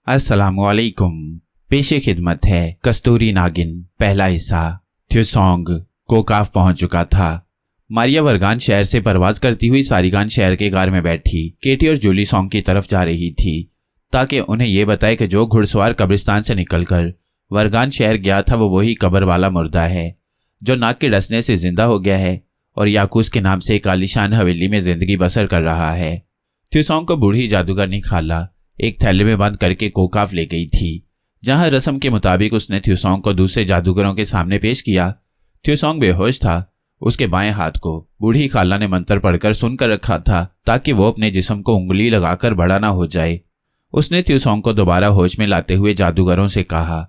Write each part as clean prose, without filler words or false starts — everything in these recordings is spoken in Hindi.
अस्सलामुअलैकुम। पेशे खिदमत है कस्तूरी नागिन पहला हिस्सा। थ्यूसोंग कोकाफ पहुंच चुका था। मारिया वर्गान शहर से परवाज करती हुई सारिगान शहर के कार में बैठी केटी और जूली सोंग की तरफ जा रही थी ताकि उन्हें यह बताए कि जो घुड़सवार कब्रिस्तान से निकलकर वर्गान शहर गया था वो वही कब्र वाला मुर्दा है जो नाक के डसने से जिंदा हो गया है और याकूस के नाम से एक आलीशान हवेली में जिंदगी बसर कर रहा है। थ्यूसोंग को बूढ़ी जादूगरनी खाला एक थैले में बंद करके कोकाफ ले गई थी, जहां रस्म के मुताबिक उसने थ्यूसोंग को दूसरे जादूगरों के सामने पेश किया। थ्यूसोंग बेहोश था। उसके बाएं हाथ को बूढ़ी खाला ने मंत्र पढ़कर सुनकर रखा था ताकि वो अपने जिस्म को उंगली लगाकर बड़ा ना हो जाए। उसने थ्यूसोंग को दोबारा होश में लाते हुए जादूगरों से कहा,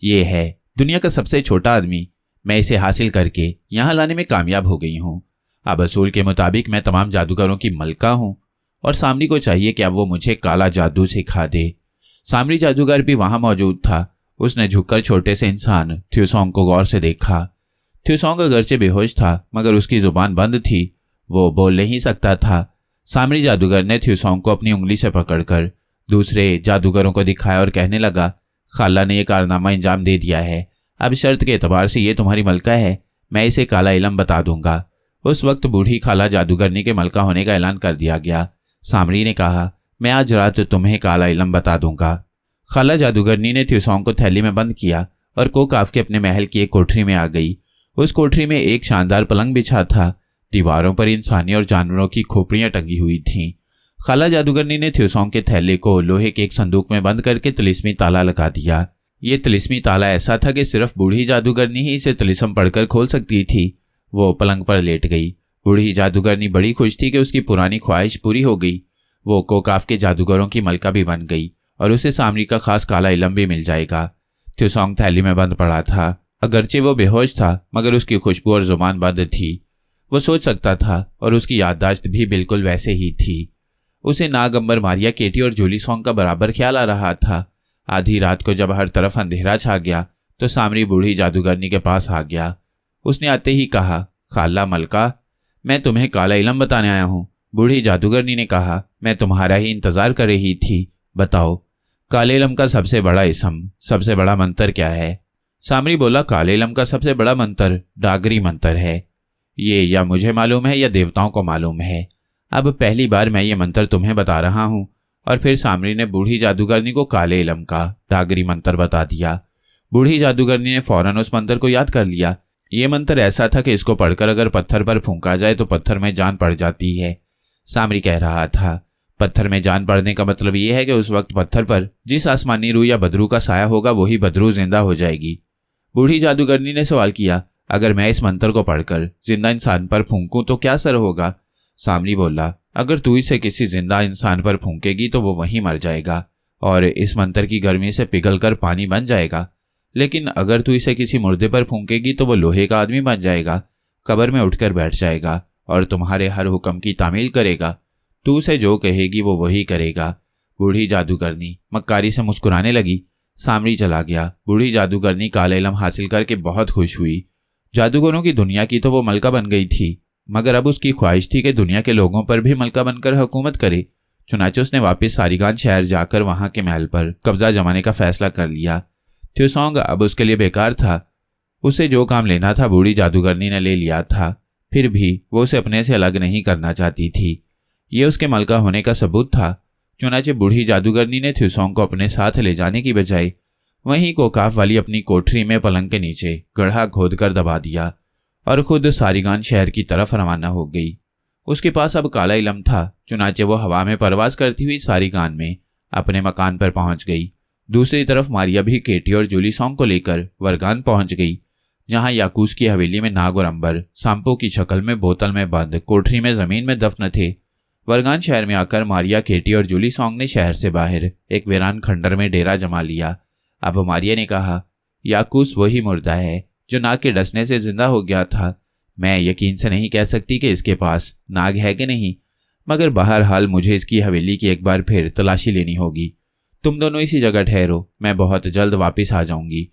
ये है दुनिया का सबसे छोटा आदमी। मैं इसे हासिल करके यहाँ लाने में कामयाब हो गई हूँ। अब असूल के मुताबिक मैं तमाम जादूगरों की मलका हूँ और सामरी को चाहिए कि अब वो मुझे काला जादू सिखा दे। सामरी जादूगर भी वहां मौजूद था। उसने झुककर छोटे से इंसान थ्यूसोंग को गौर से देखा। थ्यूसोंग अगरचे बेहोश था मगर उसकी जुबान बंद थी, वो बोल नहीं सकता था। सामरी जादूगर ने थ्यूसोंग को अपनी उंगली से पकड़कर दूसरे जादूगरों को दिखाया और कहने लगा, खाला ने यह कारनामा अंजाम दे दिया है। अब शर्त के एतबार से ये तुम्हारी मलका है। मैं इसे काला इलम बता दूंगा। उस वक्त बूढ़ी खाला जादूगरनी के मलका होने का ऐलान कर दिया गया। सामरी ने कहा, मैं आज रात तुम्हें काला इलम बता दूंगा। खाला जादूगरनी ने थ्यूसोंग को थैली में बंद किया और कोकाफ के अपने महल की एक कोठरी में आ गई। उस कोठरी में एक शानदार पलंग बिछा था। दीवारों पर इंसानी और जानवरों की खोपड़ियां टंगी हुई थीं। खाला जादूगरनी ने थ्यूसोंग के थैले को लोहे के एक संदूक में बंद करके तिलिस्मी ताला लगा दिया। ये तिलिस्मी ताला ऐसा था कि सिर्फ बूढ़ी जादूगरनी ही इसे तिलिस्म पढ़कर खोल सकती थी। वो पलंग पर लेट गई। बूढ़ी जादूगरनी बड़ी खुश थी कि उसकी पुरानी ख्वाहिश पूरी हो गई। वो कोकाफ के जादूगरों की मलका भी बन गई और उसे सामरी का खास काला इलम भी मिल जाएगा। थ्यूसोंग थैली में बंद पड़ा था। अगरचे वो बेहोश था मगर उसकी खुशबू और जुबान बंद थी। वो सोच सकता था और उसकी याददाश्त भी बिल्कुल वैसे ही थी। उसे नागंबर मारिया, केटी और जूली सोंग का बराबर ख्याल आ रहा था। आधी रात को जब हर तरफ अंधेरा छा गया तो सामरी बूढ़ी जादूगरनी के पास आ गया। उसने आते ही कहा, खाला मलका, मैं तुम्हें काला इलम बताने आया हूँ। बूढ़ी जादूगरनी ने कहा, मैं तुम्हारा ही इंतजार कर रही थी। बताओ, काले इलम का सबसे बड़ा इसम, सबसे बड़ा मंत्र क्या है? सामरी बोला, काले इलम का सबसे बड़ा मंत्र डागरी मंत्र है। ये या मुझे मालूम है या देवताओं को मालूम है। अब पहली बार मैं ये मंत्र तुम्हें बता रहा हूँ। और फिर सामरी ने बूढ़ी जादूगरनी को काले इलम का डागरी मंत्र बता दिया। बूढ़ी जादूगरनी ने फौरन उस मंत्र को याद कर लिया। ये मंत्र ऐसा था कि इसको पढ़कर अगर पत्थर पर फूंका जाए तो पत्थर में जान पड़ जाती है। सामरी कह रहा था, पत्थर में जान पड़ने का मतलब यह है कि उस वक्त पत्थर पर जिस आसमानी रूह या बदरू का साया होगा वही बदरू जिंदा हो जाएगी। बूढ़ी जादूगरनी ने सवाल किया, अगर मैं इस मंत्र को पढ़कर जिंदा इंसान पर फूंकूं तो क्या असर होगा? सामरी बोला, अगर तू इसे किसी जिंदा इंसान पर फूंकेगी तो वो वहीं मर जाएगा और इस मंत्र की गर्मी से पिघलकर पानी बन जाएगा। लेकिन अगर तू इसे किसी मुर्दे पर फूंकेगी तो वो लोहे का आदमी बन जाएगा, कब्र में उठकर बैठ जाएगा और तुम्हारे हर हुक्म की तामील करेगा। तू उसे जो कहेगी वो वही करेगा। बूढ़ी जादूगरनी मक्कारी से मुस्कुराने लगी। सामरी चला गया। बूढ़ी जादूगरनी काले इलम हासिल करके बहुत खुश हुई। जादूगरों की दुनिया की तो वो मलका बन गई थी मगर अब उसकी ख्वाहिश थी कि दुनिया के लोगों पर भी मलका बनकर हुकूमत करे। चुनाचे उसने वापस सारिगान शहर जाकर वहां के महल पर कब्जा जमाने का फैसला कर लिया। थ्यूसोंग अब उसके लिए बेकार था। उसे जो काम लेना था बूढ़ी जादूगरनी ने ले लिया था। फिर भी वो उसे अपने से अलग नहीं करना चाहती थी। ये उसके मलका होने का सबूत था। चुनाचे बूढ़ी जादूगरनी ने थ्यूसोंग को अपने साथ ले जाने की बजाय वहीं कोकाफ वाली अपनी कोठरी में पलंग के नीचे गड्ढा खोदकर दबा दिया और खुद सारिगान शहर की तरफ रवाना हो गई। उसके पास अब काला इलम था। चुनाचे वो हवा में परवाज करती हुई सारिगान में अपने मकान पर पहुंच गई। दूसरी तरफ मारिया भी केटी और जूली सोंग को लेकर वर्गान पहुंच गई, जहां याकूस की हवेली में नाग और अंबर सांपों की शक्ल में बोतल में बंद कोठरी में जमीन में दफन थे। वर्गान शहर में आकर मारिया, केटी और जूली सोंग ने शहर से बाहर एक वीरान खंडर में डेरा जमा लिया। अब मारिया ने कहा, याकूस वही मुर्दा है जो नाग के डसने से जिंदा हो गया था। मैं यकीन से नहीं कह सकती कि इसके पास नाग है कि नहीं, मगर बहरहाल मुझे इसकी हवेली की एक बार फिर तलाशी लेनी होगी। तुम दोनों इसी जगह ठहरो, मैं बहुत जल्द वापस आ जाऊंगी।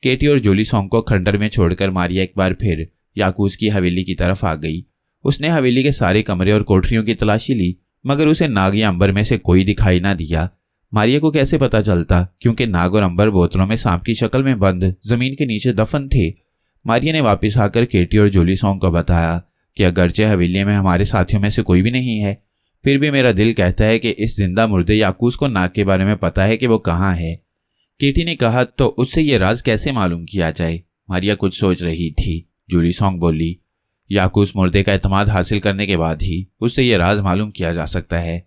केटी और जूली सोंग को खंडर में छोड़कर मारिया एक बार फिर याकूस की हवेली की तरफ आ गई। उसने हवेली के सारे कमरे और कोठरियों की तलाशी ली मगर उसे नाग या अंबर में से कोई दिखाई ना दिया। मारिया को कैसे पता चलता, क्योंकि नाग और अंबर बोतलों में सांप की शक्ल में बंद जमीन के नीचे दफन थे। मारिया ने वापस आकर केटी और जूली सॉन्ग को बताया कि अगरचे हवेली में हमारे साथियों में से कोई भी नहीं है, फिर भी मेरा दिल कहता है कि इस जिंदा मुर्दे याकूस को नाग के बारे में पता है कि वो कहाँ है। केटी ने कहा, तो उससे ये राज कैसे मालूम किया जाए? मारिया कुछ सोच रही थी। जूली सॉन्ग बोली, याकूस मुर्दे का एतमाद हासिल करने के बाद ही उससे ये राज मालूम किया जा सकता है।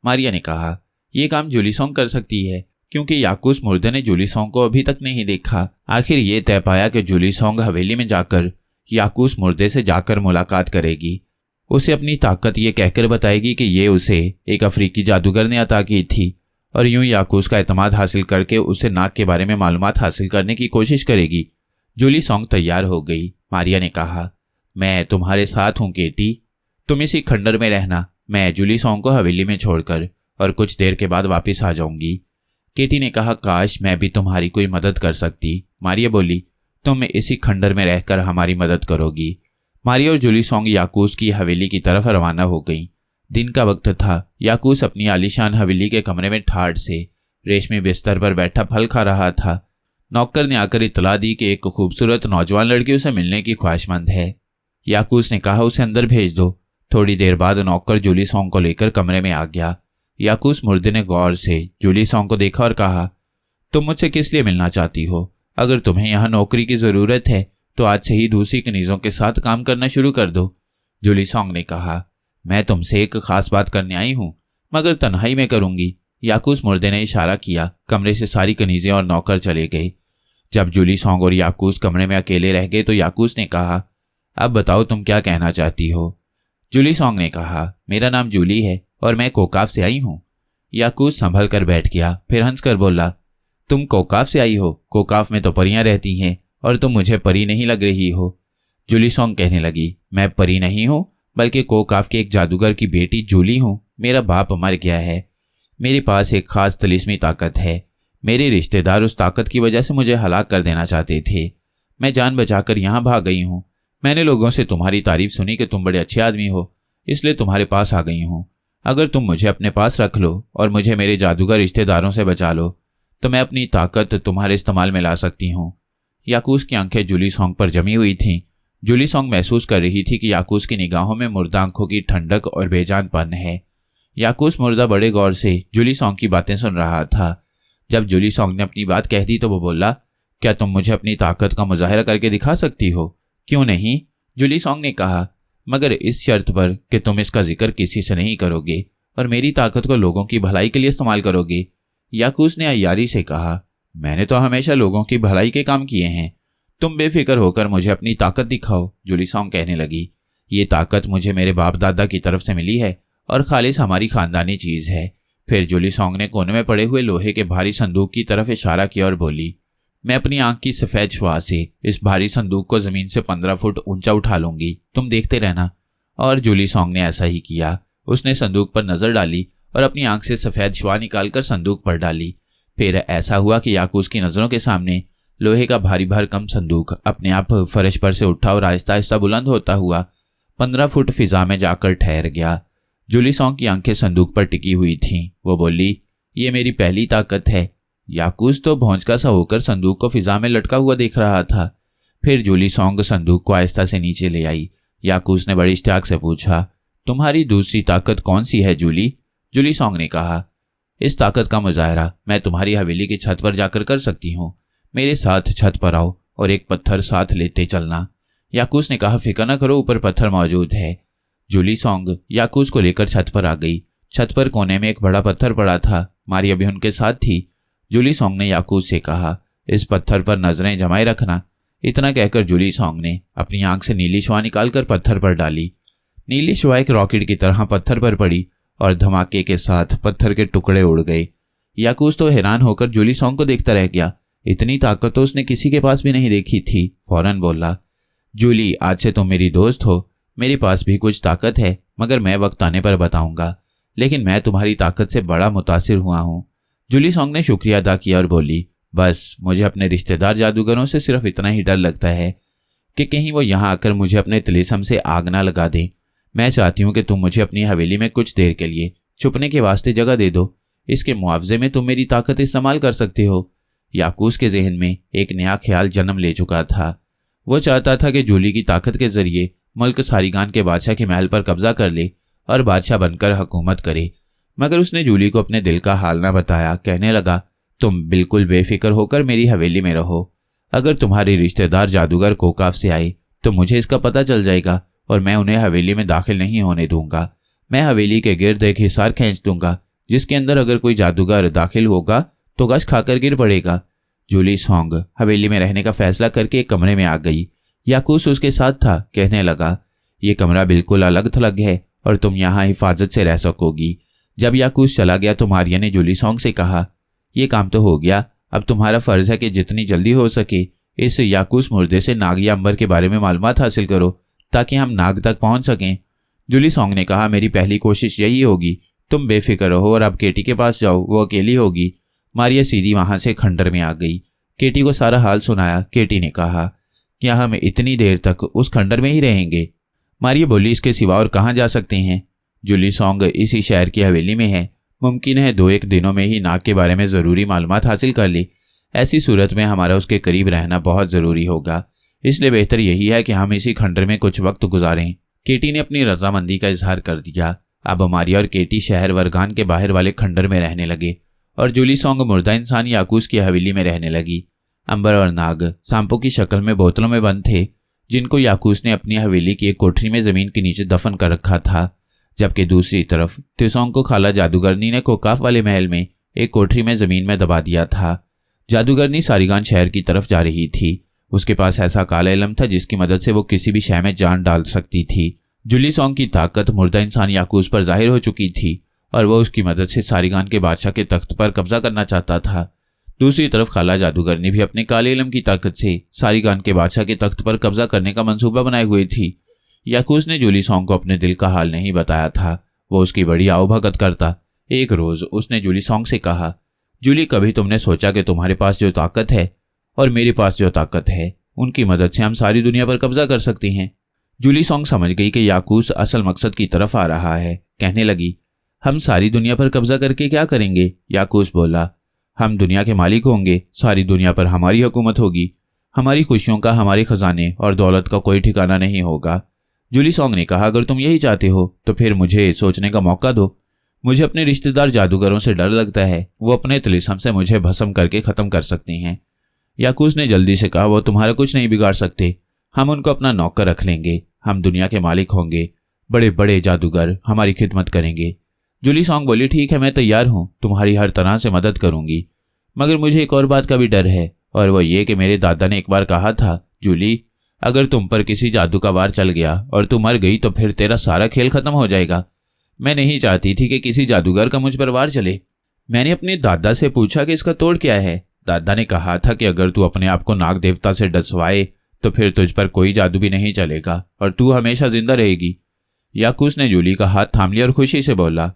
मारिया ने कहा, यह काम जूली सॉन्ग कर सकती है, क्योंकि याकूस मुर्दे ने जूली सॉन्ग को अभी तक नहीं देखा। आखिर ये तय पाया कि जूली सॉन्ग हवेली में जाकर याकूस मुर्दे से जाकर मुलाकात करेगी। उसे अपनी ताकत ये कहकर बताएगी कि ये उसे एक अफ्रीकी जादूगर ने अता की थी, और यूं याकूस का एतमाद हासिल करके उसे नाग के बारे में मालूमात हासिल करने की कोशिश करेगी। जूली सॉन्ग तैयार हो गई। मारिया ने कहा, मैं तुम्हारे साथ हूं केटी, तुम इसी खंडर में रहना। मैं जूली सॉन्ग को हवेली में छोड़कर और कुछ देर के बाद वापस आ जाऊंगी। केटी ने कहा, काश मैं भी तुम्हारी कोई मदद कर सकती। मारिया बोली, तुम इसी खंडर में रहकर हमारी मदद करोगी। मारिया और जूली सॉन्ग याकूस की हवेली की तरफ रवाना हो गई। दिन का वक्त था। याकूस अपनी आलीशान हवेली के कमरे में ठाठ से रेशमी बिस्तर पर बैठा फल खा रहा था। नौकर ने आकर इतला दी कि एक खूबसूरत नौजवान लड़की उसे मिलने की ख्वाहिशमंद है। याकूस ने कहा, उसे अंदर भेज दो। थोड़ी देर बाद नौकर जूली सॉन्ग को लेकर कमरे में आ गया। याकूस मुर्दे ने गौर से जूली सॉन्ग को देखा और कहा, तुम मुझसे किस लिए मिलना चाहती हो? अगर तुम्हें यहाँ नौकरी की जरूरत है तो आज से ही दूसरी कनीजों के साथ काम करना शुरू कर दो। जूली सॉन्ग ने कहा, मैं तुमसे एक खास बात करने आई हूँ, मगर तन्हाई में करूंगी। याकूस मुर्दे ने इशारा किया। कमरे से सारी कनीजें और नौकर चले गए। जब जूली सॉन्ग और याकूस कमरे में अकेले रह गए तो याकूस ने कहा, अब बताओ तुम क्या कहना चाहती हो? जूली सॉन्ग ने कहा, मेरा नाम जूली है और मैं कोकाफ से आई हूँ। याकूस संभल कर बैठ गया, फिर हंसकर बोला, तुम कोकाफ से आई हो? कोकाफ में तो परियां रहती हैं और तुम मुझे परी नहीं लग रही हो। जूली सॉन्ग कहने लगी, मैं परी नहीं हूँ, बल्कि कोकाफ के एक जादूगर की बेटी जूली हूँ। मेरा बाप मर गया है। मेरे पास एक खास तिलिस्मी ताकत है। मेरे रिश्तेदार उस ताकत की वजह से मुझे हलाक कर देना चाहते थे। मैं जान बचाकर यहाँ भाग गई हूँ। मैंने लोगों से तुम्हारी तारीफ सुनी कि तुम बड़े अच्छे आदमी हो, इसलिए तुम्हारे पास आ गई हूँ। अगर तुम मुझे अपने पास रख लो और मुझे मेरे जादूगर रिश्तेदारों से बचा लो तो मैं अपनी ताकत तुम्हारे इस्तेमाल में ला सकती हूँ। याकूस की आंखें जूली सॉन्ग पर जमी हुई थीं। जूली सॉन्ग महसूस कर रही थी कि याकूस की निगाहों में मुर्दा आंखों की ठंडक और बेजानपन है। याकूस मुर्दा बड़े गौर से जूली सॉन्ग की बातें सुन रहा था। जब जूली सॉन्ग ने अपनी बात कह दी तो वो बोला, क्या तुम मुझे अपनी ताकत का मुजाहिरा करके दिखा सकती हो? क्यों नहीं? जूली सॉन्ग ने कहा, मगर इस शर्त पर कि तुम इसका जिक्र किसी से नहीं करोगे और मेरी ताकत को लोगों की भलाई के लिए इस्तेमाल करोगे। याकूस ने अय्यारी से कहा, मैंने तो हमेशा लोगों की भलाई के काम किए हैं। तुम बेफिक्र होकर मुझे अपनी ताकत दिखाओ। जूली सॉन्ग कहने लगी, ये ताकत मुझे मेरे बाप दादा की तरफ से मिली है और खालिस हमारी खानदानी चीज है। फिर जूली सॉन्ग ने कोने में पड़े हुए लोहे के भारी संदूक की तरफ इशारा किया और बोली, मैं अपनी आंख की सफेद शुआ से इस भारी संदूक को जमीन से 15 फुट ऊंचा उठा लूंगी, तुम देखते रहना। और जूली सॉन्ग ने ऐसा ही किया। उसने संदूक पर नजर डाली और अपनी आंख से सफेद शुआ निकालकर संदूक पर डाली। फिर ऐसा हुआ कि याकूस की नजरों के सामने लोहे का भारी भरकम संदूक अपने आप फर्श पर से उठा और आहिस्ता आहिस्ता बुलंद होता हुआ 15 फुट फिजा में जाकर ठहर गया। जूली सॉन्ग की आंखें संदूक पर टिकी हुई थीं। वो बोली, ये मेरी पहली ताकत है। याकूस तो भौंचका सा होकर संदूक को फिजा में लटका हुआ देख रहा था। फिर जूली सॉन्ग संदूक को आहिस्ता से नीचे ले आई। याकूस ने बड़ी इश्तियाक से पूछा, तुम्हारी दूसरी ताकत कौन सी है जूली? जूली सॉन्ग ने कहा, इस ताकत का मुजाहिरा मैं तुम्हारी हवेली की छत पर जाकर कर सकती हूँ। मेरे साथ छत पर आओ और एक पत्थर साथ लेते चलना। याकूस ने कहा, फिक्र न करो, ऊपर पत्थर मौजूद है। जूली सॉन्ग याकूस को लेकर छत पर आ गई। छत पर कोने में एक बड़ा पत्थर पड़ा था। मारिया भी उनके साथ थी। जूली सॉन्ग ने याकूस से कहा, इस पत्थर पर नजरें जमाए रखना। इतना कहकर जूली सॉन्ग ने अपनी आंख से नीली शुआ निकालकर पत्थर पर डाली। नीली शुआ एक रॉकेट की तरह पत्थर पर पड़ी और धमाके के साथ पत्थर के टुकड़े उड़ गए। याकूस तो हैरान होकर जूली सॉन्ग को देखता रह गया। इतनी ताकत तो उसने किसी के पास भी नहीं देखी थी। फौरन बोला, जूली, आज से तुम मेरी दोस्त हो। मेरे पास भी कुछ ताकत है, मगर मैं वक्त आने पर बताऊंगा। लेकिन मैं तुम्हारी ताकत से बड़ा मुतासिर हुआ हूँ। जूली सॉन्ग ने शुक्रिया अदा किया और बोली, बस मुझे अपने रिश्तेदार जादूगरों से सिर्फ इतना ही डर लगता है कि कहीं वो यहाँ आकर मुझे अपने तिलिस्म से आग ना लगा दें। मैं चाहती हूँ कि तुम मुझे अपनी हवेली में कुछ देर के लिए छुपने के वास्ते जगह दे दो। इसके मुआवजे में तुम मेरी ताकत इस्तेमाल कर सकते हो। याकूस के जहन में एक नया ख्याल जन्म ले चुका था। वो चाहता था कि जूली की ताकत के जरिए मुल्क सारिगान के बादशाह के महल पर कब्जा कर ले और बादशाह बनकर हुकूमत करे। मगर उसने जूली को अपने दिल का हाल ना बताया। कहने लगा, तुम बिल्कुल बेफिक्र होकर मेरी हवेली में रहो। अगर तुम्हारे रिश्तेदार जादूगर कोकाफ से आए तो मुझे इसका पता चल जाएगा और मैं उन्हें हवेली में दाखिल नहीं होने दूंगा। मैं हवेली के गिर्द एक हिसार खींच दूंगा जिसके अंदर अगर कोई जादूगर दाखिल होगा तो गश खाकर गिर पड़ेगा। जूली सॉन्ग हवेली में रहने का फैसला करके एक कमरे में आ गई। याकूस उसके साथ था। कहने लगा, ये कमरा बिल्कुल अलग थलग है और तुम यहाँ हिफाजत से रह सकोगी। जब याकूस चला गया तो मारिया ने जूली सॉन्ग से कहा, यह काम तो हो गया, अब तुम्हारा फर्ज है कि जितनी जल्दी हो सके इस याकूस मुर्दे से नाग या अंबर के बारे में मालूमात हासिल करो ताकि हम नाग तक पहुंच सकें। जूली सॉन्ग ने कहा, मेरी पहली कोशिश यही होगी। तुम बेफिक्र रहो और अब केटी के पास जाओ, वो अकेली होगी। मारिया सीधी वहां से खंडर में आ गई। केटी को सारा हाल सुनाया। केटी ने कहा, क्या हम इतनी देर तक उस खंडर में ही रहेंगे? मारिया बोली, इसके सिवा और कहाँ जा सकते हैं? जूली सॉन्ग इसी शहर की हवेली में है। मुमकिन है 2-1 दिनों में ही नाग के बारे में ज़रूरी मालूमात हासिल कर ली। ऐसी सूरत में हमारा उसके करीब रहना बहुत ज़रूरी होगा, इसलिए बेहतर यही है कि हम इसी खंडर में कुछ वक्त गुजारें। केटी ने अपनी रजामंदी का इजहार कर दिया। अब मारिया और केटी शहर वर्गान के बाहर वाले खंडर में रहने लगे और जूली सॉन्ग मुर्दा इंसान याकूस की हवेली में रहने लगी। अंबर और नाग सांपों की शक्ल में बोतलों में बंद थे जिनको याकूस ने अपनी हवेली की एक कोठरी में जमीन के नीचे दफन कर रखा था, जबकि दूसरी तरफ त्योसोंग को खाला जादूगरनी ने कोकाफ वाले महल में एक कोठरी में जमीन में दबा दिया था। जादूगरनी सारिगान शहर की तरफ जा रही थी। उसके पास ऐसा काला इल्म था जिसकी मदद से वो किसी भी शय में जान डाल सकती थी। जूली सॉन्ग की ताकत मुर्दा इंसान याकूस पर जाहिर हो चुकी थी और वह उसकी मदद से सारिगान के बादशाह के तख्त पर कब्जा करना चाहता था। दूसरी तरफ खाला जादूगरनी भी अपने काले इल्म की ताकत से सारिगान के बादशाह के तख्त पर कब्जा करने का मंसूबा बनाए हुए थी। याकूस ने जूली सॉन्ग को अपने दिल का हाल नहीं बताया था। वो उसकी बड़ी आवभगत करता। एक रोज उसने जूली सॉन्ग से कहा, जूली, कभी तुमने सोचा कि तुम्हारे पास जो ताकत है और मेरे पास जो ताकत है उनकी मदद से हम सारी दुनिया पर कब्जा कर सकते हैं? जूली सॉन्ग समझ गई कि याकूस असल मकसद की तरफ आ रहा है। कहने लगी, हम सारी दुनिया पर कब्जा करके क्या करेंगे? याकूस बोला, हम दुनिया के मालिक होंगे, सारी दुनिया पर हमारी हुकूमत होगी, हमारी खुशियों का, हमारे खजाने और दौलत का कोई ठिकाना नहीं होगा। जूली सॉन्ग ने कहा, अगर तुम यही चाहते हो तो फिर मुझे सोचने का मौका दो। मुझे अपने रिश्तेदार जादूगरों से डर लगता है, वो अपने तिलिस्म से मुझे भस्म करके ख़त्म कर सकते हैं। याकूस ने जल्दी से कहा, वो तुम्हारा कुछ नहीं बिगाड़ सकते, हम उनको अपना नौकर रख लेंगे, हम दुनिया के मालिक होंगे, बड़े बड़े जादूगर हमारी खिदमत करेंगे। जूली सॉन्ग बोली, ठीक है, मैं तैयार हूँ, तुम्हारी हर तरह से मदद करूंगी, मगर मुझे एक और बात का भी डर है और वह ये कि मेरे दादा ने एक बार कहा था, जूली, अगर तुम पर किसी जादू का वार चल गया और तू मर गई तो फिर तेरा सारा खेल खत्म हो जाएगा। मैं नहीं चाहती थी कि किसी जादूगर का मुझ पर वार चले। मैंने अपने दादा से पूछा कि इसका तोड़ क्या है। दादा ने कहा था कि अगर तू अपने आप को नाग देवता से डसवाए तो फिर तुझ पर कोई जादू भी नहीं चलेगा और तू हमेशा जिंदा रहेगी। याकूस ने जूली का हाथ थाम लिया और खुशी से बोला,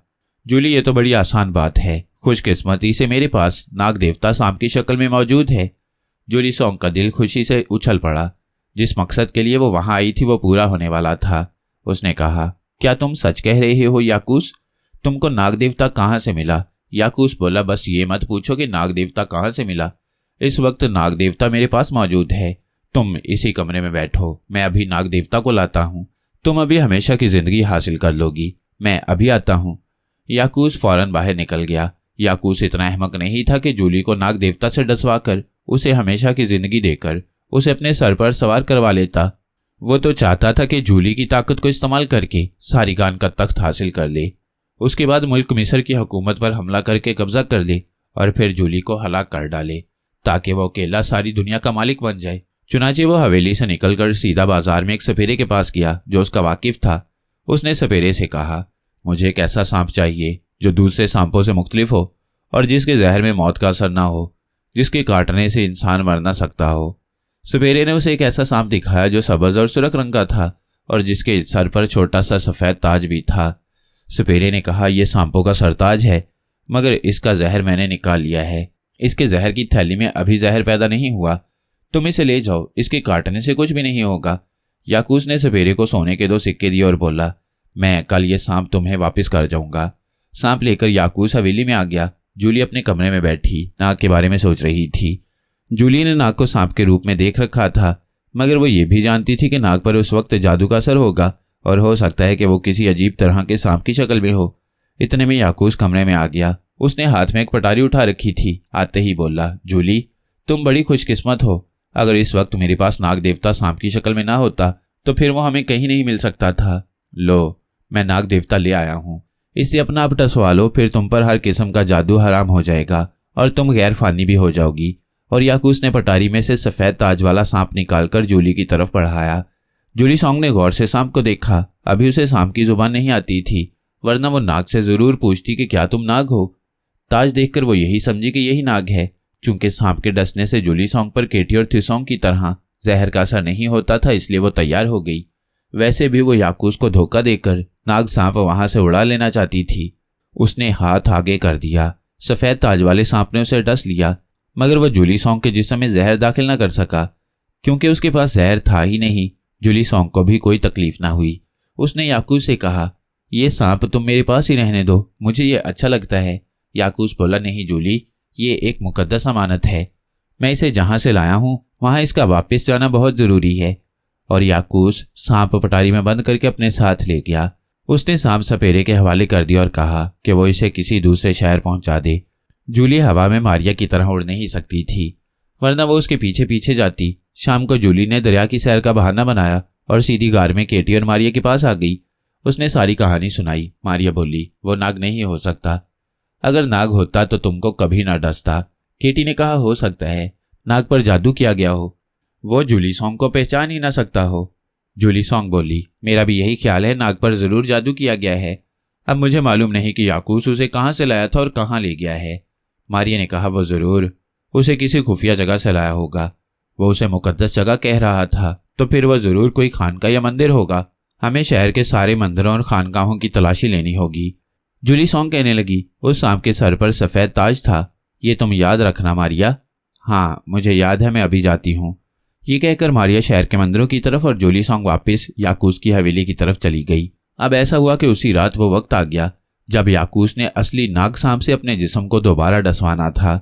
जूली, ये तो बड़ी आसान बात है, खुशकिस्मती से मेरे पास नाग देवता सांप की शक्ल में मौजूद है। जूली सॉन्ग का दिल खुशी से उछल पड़ा। जिस मकसद के लिए वो वहां आई थी वो पूरा होने वाला था। उसने कहा, क्या तुम सच कह रहे हो याकूस? तुमको नाग देवता कहाँ से मिला? याकूस बोला, बस ये मत पूछो कि नाग देवता कहाँ से मिला। इस वक्त नाग देवता मेरे पास मौजूद है। तुम इसी कमरे में बैठो, मैं अभी नाग देवता को लाता हूँ। तुम अभी हमेशा की जिंदगी हासिल कर लोगी, मैं अभी आता हूँ। याकूस फौरन बाहर निकल गया। याकूस इतना अहमक नहीं था कि जूली को नाग देवता से डसवा कर उसे हमेशा की जिंदगी देकर उसे अपने सर पर सवार करवा लेता। वो तो चाहता था कि जूली की ताकत को इस्तेमाल करके सारिगान का तख्त हासिल कर ले, उसके बाद मुल्क मिस्र की हुकूमत पर हमला करके कब्जा कर ले और फिर जूली को हलाक कर डाले ताकि वो अकेला सारी दुनिया का मालिक बन जाए। चुनाचे वो हवेली से निकलकर सीधा बाजार में एक सपेरे के पास गया जो उसका वाकिफ था। उसने सपेरे से कहा, मुझे एक ऐसा सांप चाहिए जो दूसरे सांपों से मुख्तलिफ हो और जिसके जहर में मौत का असर ना हो, जिसके काटने से इंसान मर ना सकता हो। सपेरे ने उसे एक ऐसा सांप दिखाया जो सब्ज और सुर्ख रंग का था और जिसके सर पर छोटा सा सफ़ेद ताज भी था। सपेरे ने कहा, यह सांपों का सरताज है, मगर इसका जहर मैंने निकाल लिया है। इसके जहर की थैली में अभी जहर पैदा नहीं हुआ। तुम इसे ले जाओ, इसके काटने से कुछ भी नहीं होगा। याकूस ने सपेरे को सोने के 2 सिक्के दिए और बोला, मैं कल ये सांप तुम्हें वापस कर जाऊंगा। सांप लेकर याकूस हवेली में आ गया। जूली अपने कमरे में बैठी नाग के बारे में सोच रही थी। जूली ने नाग को सांप के रूप में देख रखा था, मगर वो ये भी जानती थी कि नाग पर उस वक्त जादू का असर होगा और हो सकता है कि वो किसी अजीब तरह के सांप की शक्ल में हो। इतने में याकूस कमरे में आ गया। उसने हाथ में एक पटारी उठा रखी थी। आते ही बोला, जूली तुम बड़ी खुशकिस्मत हो। अगर इस वक्त मेरे पास नाग देवता सांप की शक्ल में ना होता तो फिर वो हमें कहीं नहीं मिल सकता था। लो, मैं नाग देवता ले आया हूँ, इसे अपना आप टसवा लो, फिर तुम पर हर किस्म का जादू हराम हो जाएगा और तुम गैर फानी भी हो जाओगी। और याकूस ने पटारी में से सफेद ताज वाला सांप निकालकर जूली की तरफ बढ़ाया। जूली सॉन्ग ने गौर से सांप को देखा। अभी उसे सांप की जुबान नहीं आती थी, वरना वो नाग से जरूर पूछती कि क्या तुम नाग हो। ताज देखकर वो यही समझी कि यही नाग है। चूंकि सांप के डसने से जूली सॉन्ग पर केटी और थ्यूसॉन्ग की तरह जहर का असर नहीं होता था, इसलिए वो तैयार हो गई। वैसे भी वो याकूस को धोखा देकर नाग सांप वहां से उड़ा लेना चाहती थी। उसने हाथ आगे कर दिया। सफेद ताज वाले सांप ने उसे डस लिया, मगर वह जूली सॉन्ग के जिस्म में जहर दाखिल न कर सका, क्योंकि उसके पास जहर था ही नहीं। जूली सॉन्ग को भी कोई तकलीफ ना हुई। उसने याकूस से कहा, ये सांप तुम मेरे पास ही रहने दो, मुझे ये अच्छा लगता है। याकूस बोला, नहीं जूली, ये एक मुकद्दस अमानत है। मैं इसे जहां से लाया हूं वहां इसका वापस जाना बहुत जरूरी है। और याकूस सांप पटारी में बंद करके अपने साथ ले गया। उसने सांप सपेरे के हवाले कर दिया और कहा कि वो इसे किसी दूसरे शहर पहुंचा दे। जूली हवा में मारिया की तरह उड़ नहीं सकती थी, वरना वो उसके पीछे पीछे जाती। शाम को जूली ने दरिया की सैर का बहाना बनाया और सीधी कार में केटी और मारिया के पास आ गई। उसने सारी कहानी सुनाई। मारिया बोली, वो नाग नहीं हो सकता। अगर नाग होता तो तुमको कभी ना डसता। केटी ने कहा, हो सकता है नाग पर जादू किया गया हो, वो जूली सॉन्ग को पहचान ही ना सकता हो। जूली सॉन्ग बोली, मेरा भी यही ख्याल है, नाग पर जरूर जादू किया गया है। अब मुझे मालूम नहीं कि याकूस उसे कहाँ से लाया था और कहाँ ले गया है। मारिया ने कहा, वो जरूर उसे किसी खुफिया जगह से लाया होगा। वो उसे मुकद्दस जगह कह रहा था, तो फिर वह जरूर कोई खानका या मंदिर होगा। हमें शहर के सारे मंदिरों और खानकाहों की तलाशी लेनी होगी। जूली सॉन्ग कहने लगी, उस सांप के सर पर सफेद ताज था, ये तुम याद रखना मारिया। हाँ, मुझे याद है, मैं अभी जाती हूँ। ये कहकर मारिया शहर के मंदिरों की तरफ और जूली सॉन्ग वापस याकूस की हवेली की तरफ चली गई। अब ऐसा हुआ कि उसी रात वो वक्त आ गया जब याकूस ने असली नाग सांप से अपने जिस्म को दोबारा डसवाना था,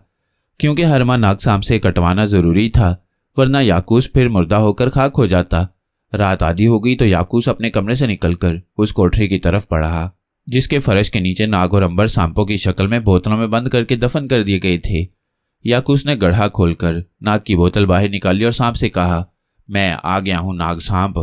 क्योंकि हर माह नाग सांप से कटवाना जरूरी था, वरना याकूस फिर मुर्दा होकर खाक हो जाता। रात आधी हो गई तो याकूस अपने कमरे से निकलकर उस कोठरी की तरफ बढ़ा, जिसके फर्श के नीचे नाग और अंबर सांपों की शक्ल में बोतलों में बंद करके दफन कर दिए गए थे। याकूस ने गड्ढा खोलकर नाग की बोतल बाहर निकाली और सांप से कहा, मैं आ गया हूं नाग सांप,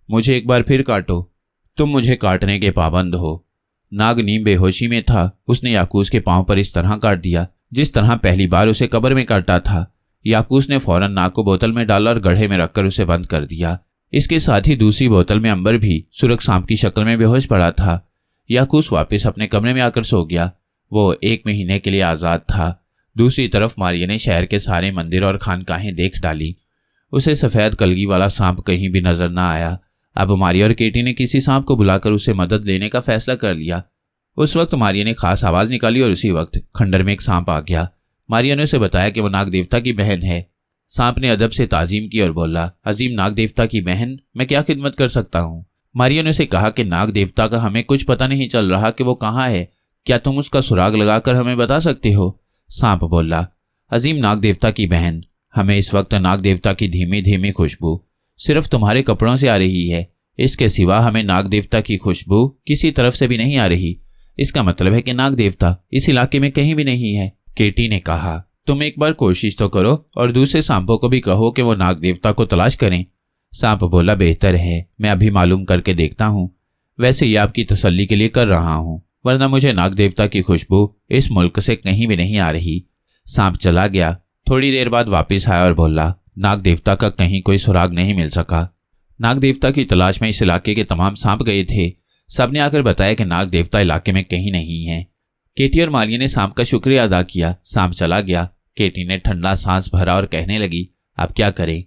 मुझे एक बार फिर काटो, तुम मुझे काटने के पाबंद हो। नाग नीम बेहोशी में था। उसने याकूस के पांव पर इस तरह काट दिया जिस तरह पहली बार उसे कब्र में काटा था। याकूस ने फौरन नाग को बोतल में डाला और गड्ढे में रखकर उसे बंद कर दिया। इसके साथ ही दूसरी बोतल में अंबर भी सुरख सांप की शक्ल में बेहोश पड़ा था। याकूस वापस अपने कमरे में आकर सो गया। वो 1 महीने के लिए आजाद था। दूसरी तरफ मारिया ने शहर के सारे मंदिर और खानकाहें देख डाली। उसे सफेद कलगी वाला सांप कहीं भी नजर न आया। अब मारिया और केटी ने किसी सांप को बुलाकर उससे मदद लेने का फैसला कर लिया। उस वक्त मारिया ने खास आवाज निकाली और उसी वक्त खंडर में एक सांप आ गया। मारिया ने उसे बताया कि वो नाग देवता की बहन है। सांप ने अदब से ताजीम की और बोला, अजीम नाग देवता की बहन, मैं क्या खिदमत कर सकता हूँ। मारिया ने उसे कहा कि नाग देवता का हमें कुछ पता नहीं चल रहा कि वो कहाँ है, क्या तुम उसका सुराग लगाकर हमें बता सकते हो। सांप बोला, अजीम नाग देवता की बहन, हमें इस वक्त नाग देवता की धीमी धीमी खुशबू सिर्फ तुम्हारे कपड़ों से आ रही है। इसके सिवा हमें नाग देवता की खुशबू किसी तरफ से भी नहीं आ रही। इसका मतलब है कि नाग देवता इस इलाके में कहीं भी नहीं है। केटी ने कहा, तुम एक बार कोशिश तो करो और दूसरे सांपों को भी कहो कि वो नाग देवता को तलाश करें। सांप बोला, बेहतर है, मैं अभी मालूम करके देखता हूँ। वैसे ये आपकी तसल्ली के लिए कर रहा हूँ, वरना मुझे नाग देवता की खुशबू इस मुल्क से कहीं भी नहीं आ रही। सांप चला गया। थोड़ी देर बाद वापस आया और बोला, नाग देवता का कहीं कोई सुराग नहीं मिल सका। नाग देवता की तलाश में इस इलाके के तमाम सांप गए थे। सबने आकर बताया कि नाग देवता इलाके में कहीं नहीं है। केटी और मारिया ने सांप का शुक्रिया अदा किया। सांप चला गया। केटी ने ठंडा सांस भरा और कहने लगी, अब क्या करें।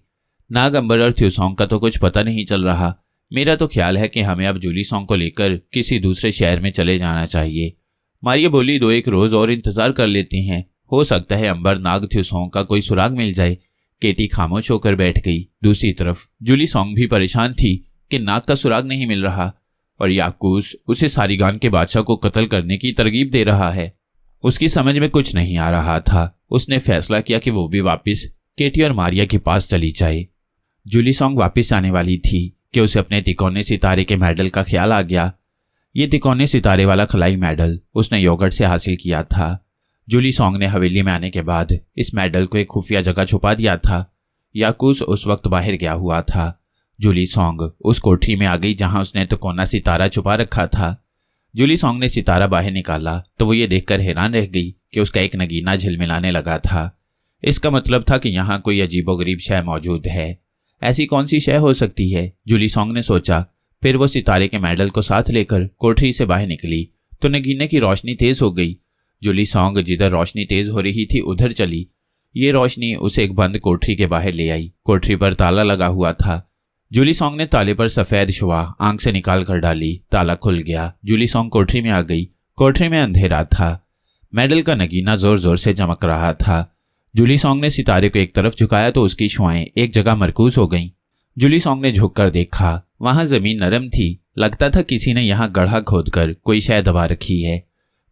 नाग, अंबर और थ्यूसॉन्ग का तो कुछ पता नहीं चल रहा। मेरा तो ख्याल है कि हमें अब जूली सॉन्ग को लेकर किसी दूसरे शहर में चले जाना चाहिए। मारिया बोली, 2-1 रोज और इंतजार कर लेते हैं, हो सकता है अंबर, नाग, थ्यूसॉन्ग का कोई सुराग मिल जाए। केटी खामोश होकर बैठ गई। दूसरी तरफ जूली सॉन्ग भी परेशान थी कि नाग का सुराग नहीं मिल रहा और याकूस उसे सारिगान के बादशाह को कत्ल करने की तरगीब दे रहा है। उसकी समझ में कुछ नहीं आ रहा था। उसने फैसला किया कि वो भी वापस केटी और मारिया के पास चली जाए। जूली सॉन्ग वापस आने वाली थी कि उसे अपने तिकोने सितारे के मेडल का ख्याल आ गया। ये तिकोने सितारे वाला खलाई मेडल उसने योगर्ट से हासिल किया था। जूली सॉन्ग ने हवेली में आने के बाद इस मेडल को एक खुफिया जगह छुपा दिया था। याकूस उस वक्त बाहर गया हुआ था। जूली सॉन्ग उस कोठरी में आ गई जहां उसने तिकोना सितारा छुपा रखा था। जूली सॉन्ग ने सितारा बाहर निकाला तो वो ये देखकर हैरान रह गई कि उसका एक नगीना झिलमिलाने लगा था। इसका मतलब था कि यहाँ कोई अजीबोगरीब शय मौजूद है। ऐसी कौन सी शय हो सकती है, जूली सॉन्ग ने सोचा। फिर वो सितारे के मेडल को साथ लेकर कोठरी से बाहर निकली तो नगीने की रोशनी तेज हो गई। जूली सॉन्ग जिधर रोशनी तेज हो रही थी उधर चली। ये रोशनी उसे एक बंद कोठरी के बाहर ले आई। कोठरी पर ताला लगा हुआ था। जूली सॉन्ग ने ताले पर सफेद शुआ आंख से निकाल कर डाली। ताला खुल गया। जूली सॉन्ग कोठरी में आ गई। कोठरी में अंधेरा था। मेडल का नगीना जोर जोर से चमक रहा था। जूली सॉन्ग ने सितारे को एक तरफ झुकाया तो उसकी शुआएं एक जगह मरकूज हो गईं। जूली सॉन्ग ने झुककर देखा। वहां जमीन नरम थी। लगता था किसी ने यहाँ गड्ढा खोदकर कोई शय दबा रखी है।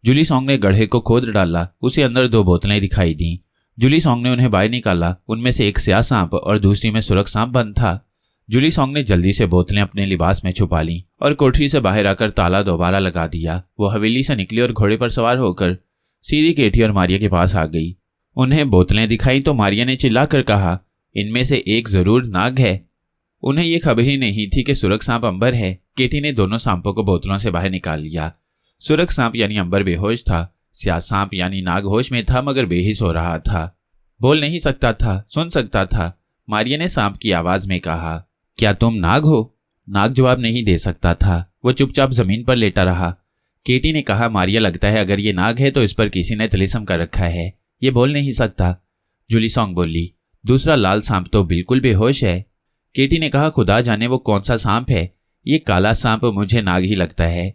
जूली सॉन्ग ने गड्ढे को खोद डाला। उसे अंदर 2 बोतलें दिखाई दी। जूली सॉन्ग ने उन्हें बाहर निकाला। उनमें से एक स्याह सांप और दूसरी में सुरख सांप बंद था। जूली सॉन्ग ने जल्दी से बोतलें अपने लिबास में छुपा लीं और कोठरी से बाहर आकर ताला दोबारा लगा दिया। वो हवेली से निकली और घोड़े पर सवार होकर सीधी केटी और मारिया के पास आ गई। उन्हें बोतलें दिखाई तो मारिया ने चिल्लाकर कहा, इनमें से एक जरूर नाग है। उन्हें यह खबर ही नहीं थी कि सुरख सांप अंबर है। केटी ने दोनों सांपों को बोतलों से बाहर निकाल लिया। सुरख सांप यानी अंबर बेहोश था। स्याह सांप यानी नाग होश में था मगर बेहिस हो रहा था। बोल नहीं सकता था, सुन सकता था। मारिया ने सांप की आवाज में कहा, क्या तुम नाग हो? नाग जवाब नहीं दे सकता था। वो चुपचाप जमीन पर लेटा रहा। केटी ने कहा, मारिया लगता है अगर ये नाग है तो इस पर किसी ने तिलिस्म कर रखा है। ये बोल नहीं सकता। जूली सॉन्ग बोली, दूसरा लाल सांप तो बिल्कुल बेहोश है। केटी ने कहा, खुदा जाने वो कौन सा सांप है। ये काला सांप मुझे नाग ही लगता है।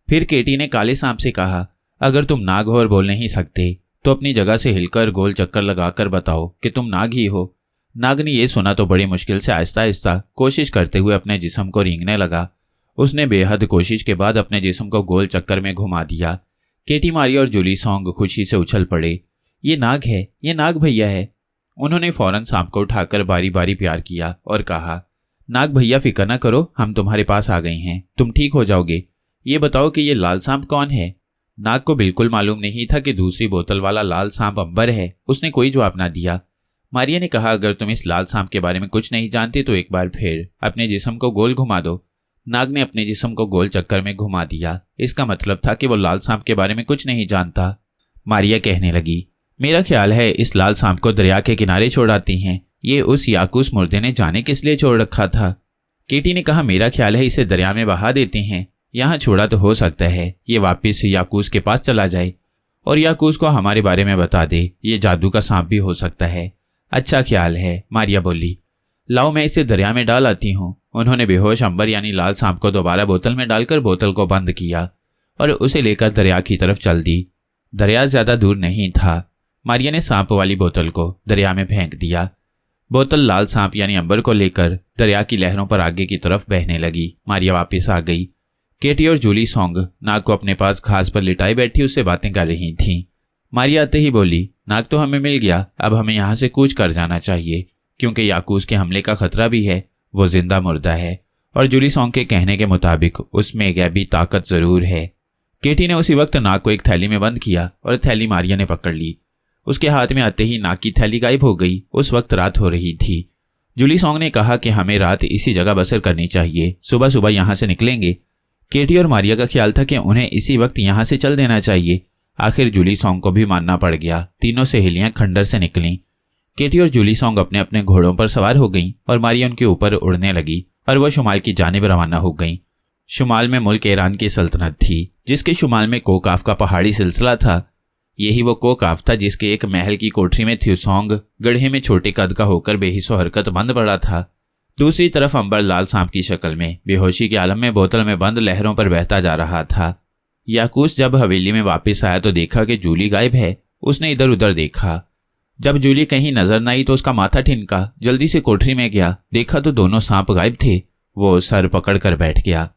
फिर केटी ने काले सांप से कहा, अगर तुम नाग हो और बोल नहीं सकते तो अपनी जगह से हिलकर गोल चक्कर लगाकर बताओ कि तुम नाग ही हो। नाग ने यह सुना तो बड़ी मुश्किल से आहिस्ता आहिस्ता कोशिश करते हुए अपने जिस्म को रेंगने लगा। उसने बेहद कोशिश के बाद अपने जिस्म को गोल चक्कर में घुमा दिया। केटी, मारिया और जूली सॉन्ग खुशी से उछल पड़े। ये नाग है, ये नाग भैया है। उन्होंने फौरन सांप को उठाकर बारी बारी प्यार किया और कहा, नाग भैया फिक्र न करो, हम तुम्हारे पास आ गए हैं, तुम ठीक हो जाओगे। ये बताओ कि ये लाल सांप कौन है? नाग को बिल्कुल मालूम नहीं था कि दूसरी बोतल वाला लाल सांप अंबर है। उसने कोई जवाब ना दिया। मारिया ने कहा, अगर तुम इस लाल सांप के बारे में कुछ नहीं जानती तो एक बार फिर अपने जिस्म को गोल घुमा दो। नाग ने अपने जिस्म को गोल चक्कर में घुमा दिया। इसका मतलब था कि वो लाल सांप के बारे में कुछ नहीं जानता। मारिया कहने लगी, मेरा ख्याल है इस लाल सांप को दरिया के किनारे छोड़ आती हैं। ये उस याकूस मुर्दे ने जाने किस लिए छोड़ रखा था। केटी ने कहा, मेरा ख्याल है इसे दरिया में बहा देती हैं। यहाँ छोड़ा तो हो सकता है ये वापस याकूस के पास चला जाए और याकूस को हमारे बारे में बता दे। ये जादू का सांप भी हो सकता है। अच्छा ख्याल है, मारिया बोली। लाओ मैं इसे दरिया में डाल आती हूँ। उन्होंने बेहोश अंबर यानी लाल सांप को दोबारा बोतल में डालकर बोतल को बंद किया और उसे लेकर दरिया की तरफ चल दी। दरिया ज्यादा दूर नहीं था। मारिया ने सांप वाली बोतल को दरिया में फेंक दिया। बोतल लाल सांप यानी अंबर को लेकर दरिया की लहरों पर आगे की तरफ बहने लगी। मारिया वापस आ गई। केटी और जूली सॉन्ग नाग को अपने पास घास पर लिटाई बैठी उससे बातें कर रही थीं। मारिया आते ही बोली, नाग तो हमें मिल गया, अब हमें यहाँ से कूच कर जाना चाहिए क्योंकि याकूस के हमले का खतरा भी है। वो जिंदा मुर्दा है और जूली सॉन्ग के कहने के मुताबिक उसमें गैबी ताकत जरूर है। केटी ने उसी वक्त नाग को एक थैली में बंद किया और थैली मारिया ने पकड़ ली। उसके हाथ में आते ही नाग की थैली गायब हो गई। उस वक्त रात हो रही थी। जूली सॉन्ग ने कहा कि हमें रात इसी जगह बसर करनी चाहिए, सुबह सुबह यहाँ से निकलेंगे। केटी और मारिया का ख्याल था कि उन्हें इसी वक्त यहाँ से चल देना चाहिए। आखिर जूली सॉन्ग को भी मानना पड़ गया। तीनों सहेलियां खंडर से निकलीं। केटी और जूली सॉन्ग अपने अपने घोड़ों पर सवार हो गईं और मारिया उनके ऊपर उड़ने लगी और वह शुमाल की जानिब रवाना हो गईं। शुमाल में मुल्क ईरान की सल्तनत थी जिसके शुमाल में कोकाफ का पहाड़ी सिलसिला था। यही वो कोकाफ था जिसके एक महल की कोठरी में थ्यूसोंग गड्ढे में छोटे कद का होकर बेहिसो हरकत बंद पड़ा था। दूसरी तरफ अंबर लाल सांप की शक्ल में बेहोशी के आलम में बोतल में बंद लहरों पर बहता जा रहा था। याकूस जब हवेली में वापस आया तो देखा कि जूली गायब है। उसने इधर उधर देखा। जब जूली कहीं नजर न आई तो उसका माथा ठिनका। जल्दी से कोठरी में गया, देखा तो दोनों सांप गायब थे। वो सर पकड़कर बैठ गया।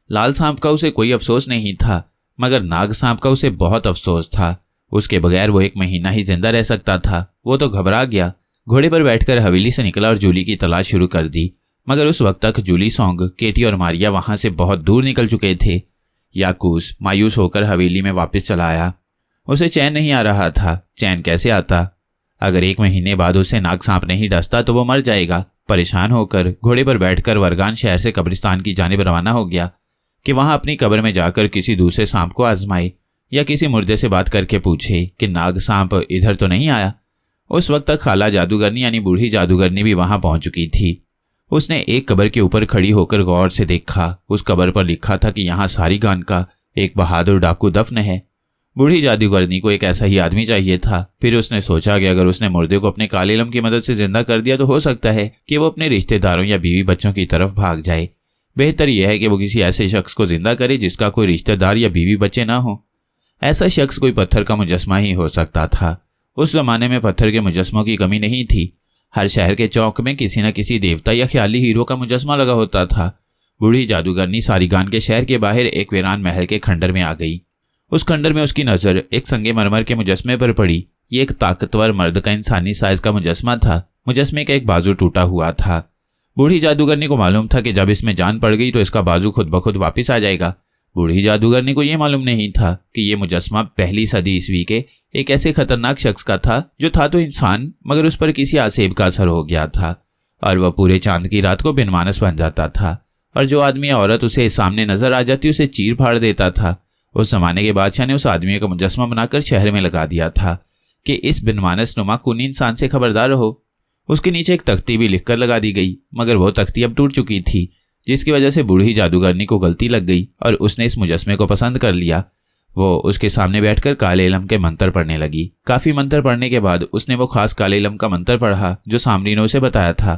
लाल सांप का उसे कोई अफसोस नहीं था मगर नाग सांप का उसे बहुत अफसोस था। उसके बगैर वो 1 महीना ही जिंदा रह सकता था। वो तो घबरा गया। घोड़े पर बैठकर हवेली से निकला और जूली की तलाश शुरू कर दी। मगर उस वक्त तक जूली, सॉन्ग, केटी और मारिया वहां से बहुत दूर निकल चुके थे। याकूस मायूस होकर हवेली में वापस चला आया। उसे चैन नहीं आ रहा था। चैन कैसे आता? अगर 1 महीने बाद उसे नाग सांप नहीं डसता तो वो मर जाएगा। परेशान होकर घोड़े पर बैठकर वरगान शहर से कब्रिस्तान की जानिब रवाना हो गया कि वहां अपनी कब्र में जाकर किसी दूसरे सांप को आजमाए या किसी मुर्दे से बात करके पूछे कि नाग सांप इधर तो नहीं आया। उस वक्त तक खाला जादूगरनी यानी बूढ़ी जादूगरनी भी वहां पहुंच चुकी थी। उसने एक कब्र के ऊपर खड़ी होकर गौर से देखा। उस कब्र पर लिखा था कि यहाँ सारीगान का एक बहादुर डाकू दफन है। बूढ़ी जादूगरनी को एक ऐसा ही आदमी चाहिए था। फिर उसने सोचा कि अगर उसने मुर्दे को अपने काले इल्म की मदद से जिंदा कर दिया तो हो सकता है कि वो अपने रिश्तेदारों या बीवी बच्चों की तरफ भाग जाए। बेहतर यह है कि वो किसी ऐसे शख्स को जिंदा करे जिसका कोई रिश्तेदार या बीवी बच्चे ना हो। ऐसा शख्स कोई पत्थर का मुजस्मा ही हो सकता था। उस जमाने में पत्थर के मुजस्मों की कमी नहीं थी। हर शहर के चौक में किसी न किसी देवता या ख्याली हीरो का मुजस्मा लगा होता था। बूढ़ी जादूगरनी सारीगान के शहर के बाहर एक वीरान महल के खंडर में आ गई। उस खंडर में उसकी नजर एक संगमरमर के मुजस्मे पर पड़ी। ये एक ताकतवर मर्द का इंसानी साइज का मुजस्मा था। मुजस्मे का एक बाजू टूटा हुआ था। बूढ़ी जादूगरनी को मालूम था कि जब इसमें जान पड़ गई तो इसका बाजू खुद ब खुद वापिस आ जाएगा। बूढ़ी जादूगरनी को यह मालूम नहीं था कि यह मुजस्मा 1ली सदी ईस्वी के एक ऐसे खतरनाक शख्स का था जो था तो इंसान मगर उस पर किसी आसेब का असर हो गया था और वह पूरे चांद की रात को बिनमानस बन जाता था और जो आदमी या औरत उसे सामने नजर आ जाती उसे चीर फाड़ देता था। उस जमाने के बादशाह ने उस आदमी का मुजस्मा बनाकर शहर में लगा दिया था कि इस बिनमानस नुमा खूनी इंसान से खबरदार रहो। उसके नीचे एक तख्ती भी लिखकर लगा दी गई मगर वो तख्ती अब टूट चुकी थी जिसकी वजह से बूढ़ी जादूगरनी को गलती लग गई और उसने इस मुजस्मे को पसंद कर लिया। वो उसके सामने बैठकर काले इल्म के मंत्र पढ़ने लगी। काफी मंत्र पढ़ने के बाद उसने वो खास काले इल्म का मंत्र पढ़ा जो सामरी ने उसे बताया था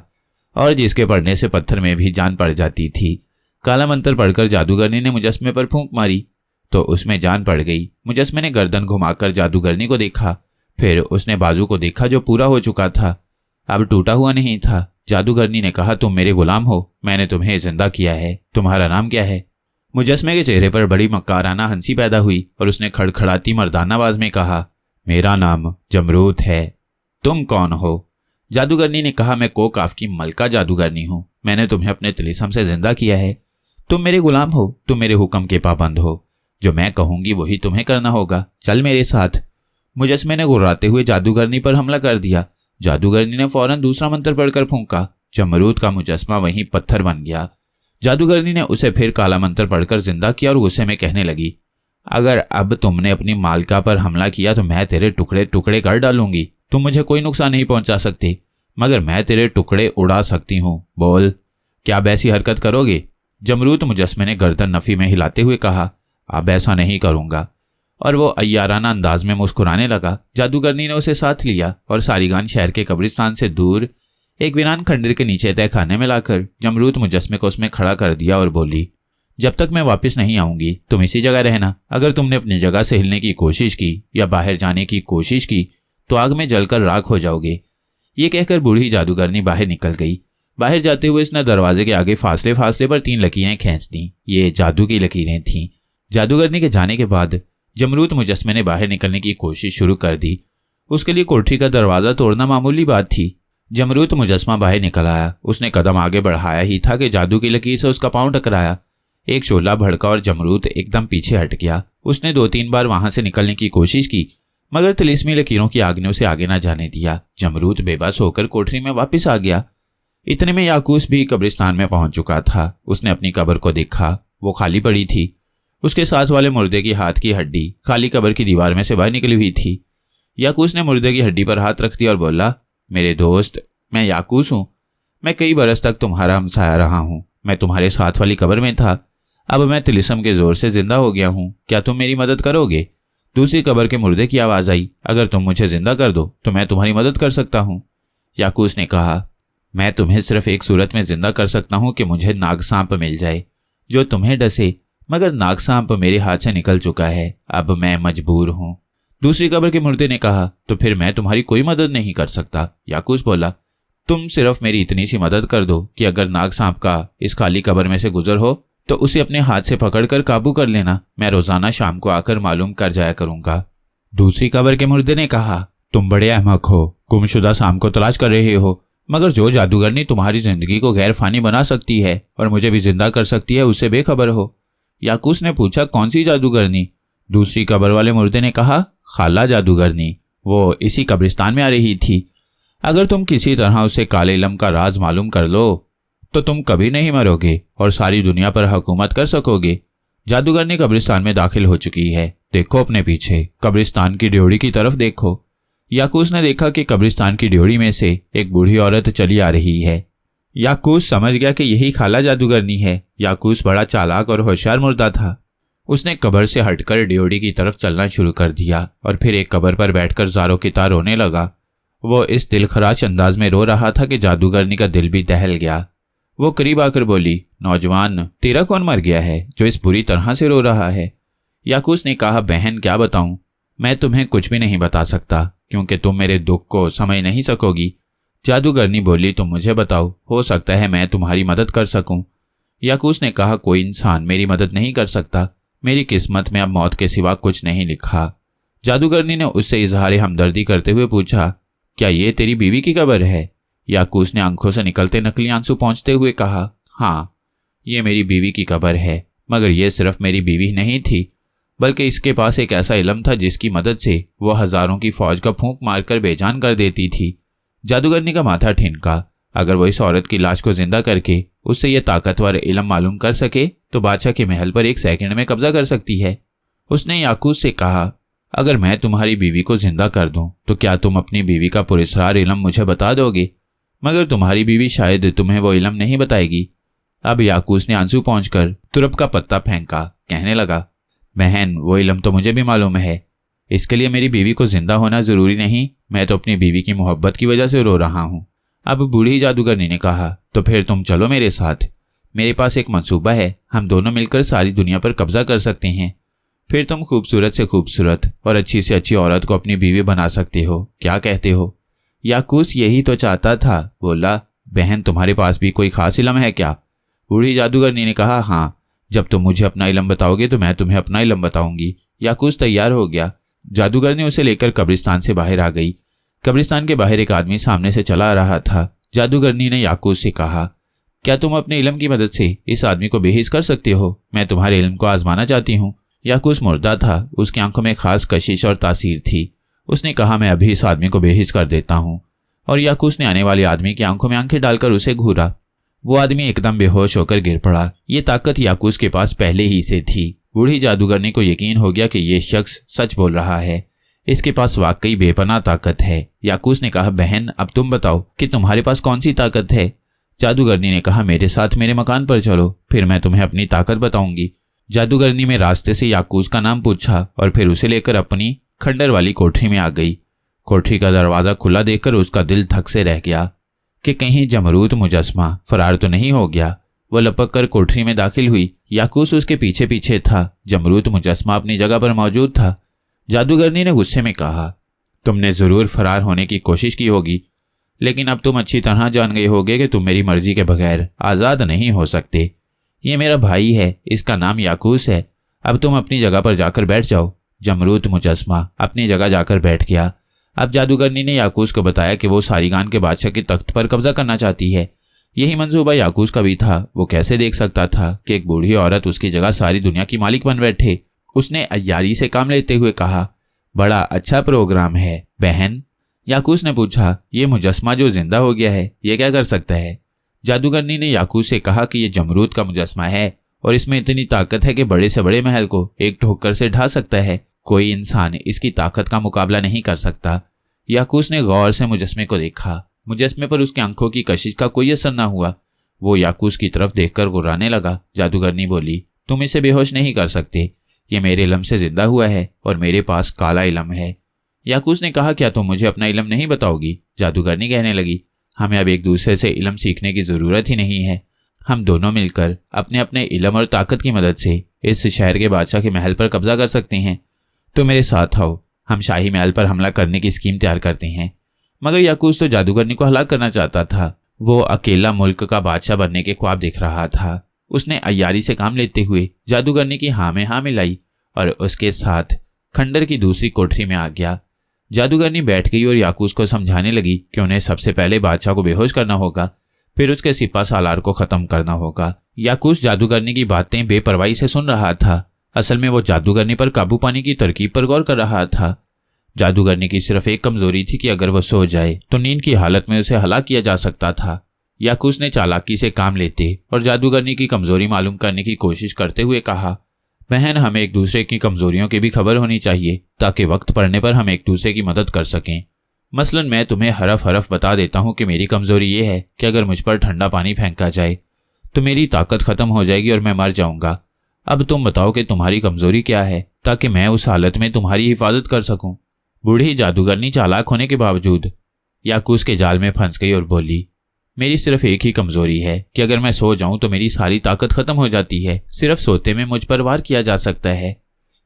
और जिसके पढ़ने से पत्थर में भी जान पड़ जाती थी। काला मंत्र पढ़कर जादूगरनी ने मुजस्मे पर फूंक मारी तो उसमें जान पड़ गई। मुजस्मे ने गर्दन घुमाकर जादूगरनी को देखा। फिर उसने बाजू को देखा जो पूरा हो चुका था, अब टूटा हुआ नहीं था। जादूगरनी ने कहा, तुम मेरे गुलाम हो, मैंने तुम्हें जिंदा किया है, तुम्हारा नाम क्या है? मुजस्मे के चेहरे पर बड़ी मक्काराना हंसी पैदा हुई और उसने खड़खड़ाती मर्दाना आवाज में कहा, मेरा नाम जमरूत है, तुम कौन हो? जादूगरनी ने कहा, मैं कोकाफ की मलका जादूगरनी हूं, मैंने तुम्हें अपने तिलिस्म से जिंदा किया है, तुम मेरे गुलाम हो, तुम मेरे हुक्म के पाबंद हो, जो मैं कहूंगी वही तुम्हें करना होगा, चल मेरे साथ। मुजस्मे ने गुर्राते हुए जादूगरनी पर हमला कर दिया। जादूगरनी ने फौरन दूसरा मंत्र पढ़कर फूंका। जमरूद का मुजस्मा वहीं पत्थर बन गया। जादूगरनी ने उसे फिर काला मंत्र पढ़कर जिंदा किया और गुस्से में कहने लगी, अगर अब तुमने अपनी मालका पर हमला किया तो मैं तेरे टुकड़े टुकड़े कर डालूंगी। तुम मुझे कोई नुकसान नहीं पहुंचा सकती मगर मैं तेरे टुकड़े उड़ा सकती हूँ। बोल, क्या अब ऐसी हरकत करोगे? जमरूद मुजस्मे ने गर्दन नफी में हिलाते हुए कहा, अब ऐसा नहीं करूंगा, और वो अय्याराना अंदाज में मुस्कुराने लगा। जादूगरनी ने उसे साथ लिया और सारीगान शहर के कब्रिस्तान से दूर एक वीरान खंडर के नीचे तय खाने में लाकर जमरूद मुजस्मे को उसमें खड़ा कर दिया और बोली, जब तक मैं वापस नहीं आऊंगी तुम इसी जगह रहना। अगर तुमने अपनी जगह से हिलने की कोशिश की या बाहर जाने की कोशिश की तो आग में जलकर राख हो जाओगे। ये कहकर बूढ़ी जादूगरनी बाहर निकल गई। बाहर जाते हुए इसने दरवाजे के आगे फासले फासले पर 3 लकीरें खींच दी। ये जादू की लकीरें थीं। जादूगरनी के जाने के बाद जमरूद मुजस्मे ने बाहर निकलने की कोशिश शुरू कर दी। उसके लिए कोठरी का दरवाजा तोड़ना मामूली बात थी। जमरूद मुजस्मा बाहर निकल आया। उसने कदम आगे बढ़ाया ही था कि जादू की लकीर से उसका पांव टकराया। एक शोला भड़का और जमरूद एकदम पीछे हट गया। उसने 2-3 बार वहां से निकलने की कोशिश की मगर तिलिस्मी लकीरों की आग ने उसे आगे न जाने दिया। जमरूद बेबस होकर कोठरी में वापस आ गया। इतने में याकूस भी कब्रिस्तान में पहुंच चुका था। उसने अपनी कब्र को देखा, वो खाली पड़ी थी। उसके साथ वाले मुर्दे की हाथ की हड्डी खाली कब्र की दीवार में से बाहर निकली हुई थी। याकूस ने मुर्दे की हड्डी पर हाथ रख दिया और बोला, मेरे दोस्त, मैं याकूस हूं। मैं कई बरस तक तुम्हारा हमसाया रहा हूं। मैं तुम्हारे साथ वाली कब्र में था। अब मैं तिलिस्म के जोर से जिंदा हो गया हूं। क्या तुम मेरी मदद करोगे? दूसरी कब्र के मुर्दे की आवाज आई, अगर तुम मुझे जिंदा कर दो तो मैं तुम्हारी मदद कर सकता हूं। याकूस ने कहा, मैं तुम्हें सिर्फ एक सूरत में जिंदा कर सकता हूं कि मुझे नाग सांप मिल जाए जो तुम्हें डसे, मगर नाग सांप मेरे हाथ से निकल चुका है। अब मैं मजबूर हूं। दूसरी कब्र के मुर्दे ने कहा, तो फिर मैं तुम्हारी कोई मदद नहीं कर सकता। याकूस बोला, तुम सिर्फ मेरी इतनी सी मदद कर दो कि अगर नाग सांप का इस खाली कब्र में से गुजर हो तो उसे अपने हाथ से पकड़कर काबू कर लेना। मैं रोजाना शाम को आकर मालूम कर जाया करूंगा। दूसरी कब्र के मुर्दे ने कहा, तुम बड़े अहमक हो, गुमशुदा शाम को तलाश कर रहे हो, मगर जो जादूगरनी तुम्हारी जिंदगी को गैर फानी बना सकती है और मुझे भी जिंदा कर सकती है उससे बेखबर हो। याकूस ने पूछा, कौन सी जादूगरनी? दूसरी कब्र वाले मुर्दे ने कहा, खाला जादूगरनी, वो इसी कब्रिस्तान में आ रही थी। अगर तुम किसी तरह उसे काले इल्म का राज मालूम कर लो तो तुम कभी नहीं मरोगे और सारी दुनिया पर हुकूमत कर सकोगे। जादूगरनी कब्रिस्तान में दाखिल हो चुकी है, देखो अपने पीछे, कब्रिस्तान की ड्योढ़ी की तरफ देखो। याकूस ने देखा कि कब्रिस्तान की ड्योढ़ी में से एक बूढ़ी औरत चली आ रही है। याकूस समझ गया कि यही खाला जादूगरनी है। याकूस बड़ा चालाक और होशियार मुर्दा था। उसने कब्र से हटकर ड्योढ़ी की तरफ चलना शुरू कर दिया और फिर एक कब्र पर बैठकर ज़ारों की तार रोने लगा। वो इस दिलखराश अंदाज में रो रहा था कि जादूगरनी का दिल भी दहल गया। वो करीब आकर बोली, नौजवान, तेरा कौन मर गया है जो इस बुरी तरह से रो रहा है? याकूस ने कहा, बहन क्या बताऊं, मैं तुम्हें कुछ भी नहीं बता सकता क्योंकि तुम मेरे दुख को समझ नहीं सकोगी। जादूगरनी बोली, तुम मुझे बताओ, हो सकता है मैं तुम्हारी मदद कर सकूं। याकूस ने कहा, कोई इंसान मेरी मदद नहीं कर सकता, मेरी किस्मत में अब मौत के सिवा कुछ नहीं लिखा। जादूगरनी ने उससे इजहार हमदर्दी करते हुए पूछा, क्या ये तेरी बीवी की कब्र है? याकूस ने आंखों से निकलते नकली आंसू पोंछते हुए कहा, हाँ, ये मेरी बीवी की कब्र है, मगर यह सिर्फ मेरी बीवी नहीं थी बल्कि इसके पास एक ऐसा इल्म था जिसकी मदद से वो हजारों की फौज का फूंक मारकर बेजान कर देती थी। जादूगरनी का माथा ठिनका। अगर वो इस औरत की लाश को जिंदा करके उससे ये ताकतवर इल्म मालूम कर सके तो बादशाह के महल पर एक सेकंड में कब्जा कर सकती है। उसने याकूस से कहा, अगर मैं तुम्हारी बीवी को जिंदा कर दूं तो क्या तुम अपनी बीवी का पुरस्कार इल्म मुझे बता दोगे? मगर तुम्हारी बीवी शायद तुम्हें वो इल्म नहीं बताएगी। अब याकूस ने आंसू पहुंचकर तुरप का पत्ता फेंका, कहने लगा, बहन, वो इल्म तो मुझे भी मालूम है, इसके लिए मेरी बीवी को जिंदा होना जरूरी नहीं, मैं तो अपनी बीवी की मोहब्बत की वजह से रो रहा हूँ। अब बूढ़ी जादूगरनी ने कहा, तो फिर तुम चलो मेरे साथ, मेरे पास एक मंसूबा है, हम दोनों मिलकर सारी दुनिया पर कब्जा कर सकते हैं। फिर तुम खूबसूरत से खूबसूरत और अच्छी से अच्छी औरत को अपनी बीवी बना सकते हो, क्या कहते हो? याकूस यही तो चाहता था, बोला, बहन तुम्हारे पास भी कोई खास इल्म है क्या? बूढ़ी जादूगरनी ने कहा, हाँ, जब तुम मुझे अपना इल्म बताओगे तो मैं तुम्हें अपना इल्म बताऊंगी। याकूस तैयार हो गया। जादूगरनी उसे लेकर कब्रिस्तान से बाहर आ गई। कब्रिस्तान के बाहर एक आदमी सामने से चला आ रहा था। जादूगरनी ने याकूस से कहा, क्या तुम अपने इल्म की मदद से इस आदमी को बेहिस कर सकते हो? मैं तुम्हारे इल्म को आजमाना चाहती हूँ। याकूस मुर्दा था, उसकी आंखों में खास कशिश और तासीर थी। उसने कहा, मैं अभी इस आदमी को बेहिस कर देता हूँ। और याकूस ने आने वाले आदमी की आंखों में आंखें डालकर उसे घूरा। वो आदमी एकदम बेहोश होकर गिर पड़ा। ये ताकत याकूस के पास पहले ही से थी। बूढ़ी जादूगरनी को यकीन हो गया कि ये शख्स सच बोल रहा है, इसके पास वाकई बेपनाह ताकत है। याकूस ने कहा, बहन अब तुम बताओ कि तुम्हारे पास कौन सी ताकत है? जादूगरनी ने कहा, मेरे साथ मेरे मकान पर चलो, फिर मैं तुम्हें अपनी ताकत बताऊंगी। जादूगरनी में रास्ते से याकूस का नाम पूछा और फिर उसे लेकर अपनी खंडर वाली कोठरी में आ गई। कोठरी का दरवाजा खुला देखकर उसका दिल धक से रह गया कि कहीं जमरूद मुजस्मा फरार तो नहीं हो गया। वह लपक कर कोठरी में दाखिल हुई। याकूस उसके पीछे पीछे था। जमरूद मुजस्मा अपनी जगह पर मौजूद था। जादूगरनी ने गुस्से में कहा, तुमने जरूर फरार होने की कोशिश की होगी, लेकिन अब तुम अच्छी तरह जान गए होगे कि तुम मेरी मर्जी के बगैर आज़ाद नहीं हो सकते। ये मेरा भाई है, इसका नाम याकूस है। अब तुम अपनी जगह पर जाकर बैठ जाओ। जमरूद मुजस्मा अपनी जगह जाकर बैठ गया। अब जादूगरनी ने याकूस को बताया कि वो सारिगान के बादशाह के तख्त पर कब्जा करना चाहती है। यही मंसूबा याकूस का भी था। वो कैसे देख सकता था कि एक बूढ़ी औरत उसकी जगह सारी दुनिया की मालिक बन बैठे। उसने अय्यारी से काम लेते हुए कहा, बड़ा अच्छा प्रोग्राम है बहन। याकूस ने पूछा, ये मुजस्मा जो जिंदा हो गया है ये क्या कर सकता है? जादूगरनी ने याकूस से कहा कि ये जमरूद का मुजस्मा है और इसमें इतनी ताकत है कि बड़े से बड़े महल को एक ठोकर से ढा सकता है। कोई इंसान इसकी ताकत का मुकाबला नहीं कर सकता। याकूस ने गौर से मुजस्मे को देखा। मुजस्मे पर उसकी आंखों की कशिश का कोई असर न हुआ। वो याकूस की तरफ देखकर गुर्राने लगा। जादूगरनी बोली, तुम इसे बेहोश नहीं कर सकते, ये मेरे इल्म से जिंदा हुआ है और मेरे पास काला इल्म है। याकूस ने कहा, क्या तुम मुझे अपना इल्म नहीं बताओगी? जादूगरनी कहने लगी, हमें अब एक दूसरे से इल्म सीखने की जरूरत ही नहीं है। हम दोनों मिलकर अपने अपने इल्म और ताकत की मदद से इस शहर के बादशाह के महल पर कब्जा कर सकते हैं। तो मेरे साथ आओ, हम शाही महल पर हमला करने की स्कीम तैयार करते हैं। मगर याकूस तो जादूगरनी को हलाक करना चाहता था। वो अकेला मुल्क का बादशाह बनने के ख्वाब देख रहा था। उसने अय्यारी से काम लेते हुए जादूगरनी की हाँ में हाँ मिलाई और उसके साथ खंडर की दूसरी कोठरी में आ गया। जादूगरनी बैठ गई और याकूस को समझाने लगी कि उन्हें सबसे पहले बादशाह को बेहोश करना होगा, फिर उसके सिपा सालार को खत्म करना होगा। याकूस जादूगरनी की बातें बेपरवाही से सुन रहा था। असल में वो जादूगरनी पर काबू पाने की तरकीब पर गौर कर रहा था। जादूगरनी की सिर्फ एक कमजोरी थी कि अगर वो सो जाए तो नींद की हालत में उसे हलाक किया जा सकता था। याकूस ने चालाकी से काम लेते और जादूगरनी की कमजोरी मालूम करने की कोशिश करते हुए कहा, बहन, हमें एक दूसरे की कमजोरियों की भी खबर होनी चाहिए ताकि वक्त पड़ने पर हम एक दूसरे की मदद कर सकें। मसलन मैं तुम्हें हरफ हरफ बता देता हूँ कि मेरी कमजोरी ये है कि अगर मुझ पर ठंडा पानी फेंका जाए तो मेरी ताकत खत्म हो जाएगी और मैं मर जाऊंगा। अब तुम बताओ कि तुम्हारी कमजोरी क्या है ताकि मैं उस हालत में तुम्हारी हिफाजत कर सकूं। बूढ़ी जादूगरनी चालाक होने के बावजूद याकूस के जाल में फंस गई और बोली, मेरी सिर्फ एक ही कमजोरी है कि अगर मैं सो जाऊं तो मेरी सारी ताकत खत्म हो जाती है। सिर्फ सोते में मुझ पर वार किया जा सकता है।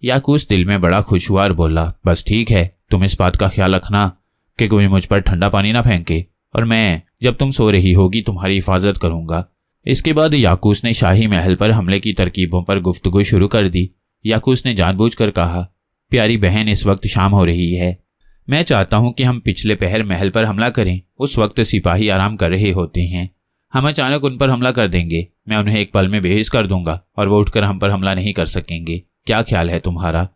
याकूस दिल में बड़ा खुश हुआ और बोला, बस ठीक है, तुम इस बात का ख्याल रखना कि कोई मुझ पर ठंडा पानी ना फेंके और मैं जब तुम सो रही होगी तुम्हारी हिफाजत करूंगा। इसके बाद याकूस ने शाही महल पर हमले की तरकीबों पर गुफ्तगू शुरू कर दी। याकूस ने जानबूझकर कहा, प्यारी बहन, इस वक्त शाम हो रही है। मैं चाहता हूं कि हम पिछले पहर महल पर हमला करें। उस वक्त सिपाही आराम कर रहे होते हैं। हम अचानक उन पर हमला कर देंगे। मैं उन्हें एक पल में बेहिस कर दूंगा और वो उठकर हम पर हमला नहीं कर सकेंगे। क्या ख्याल है तुम्हारा?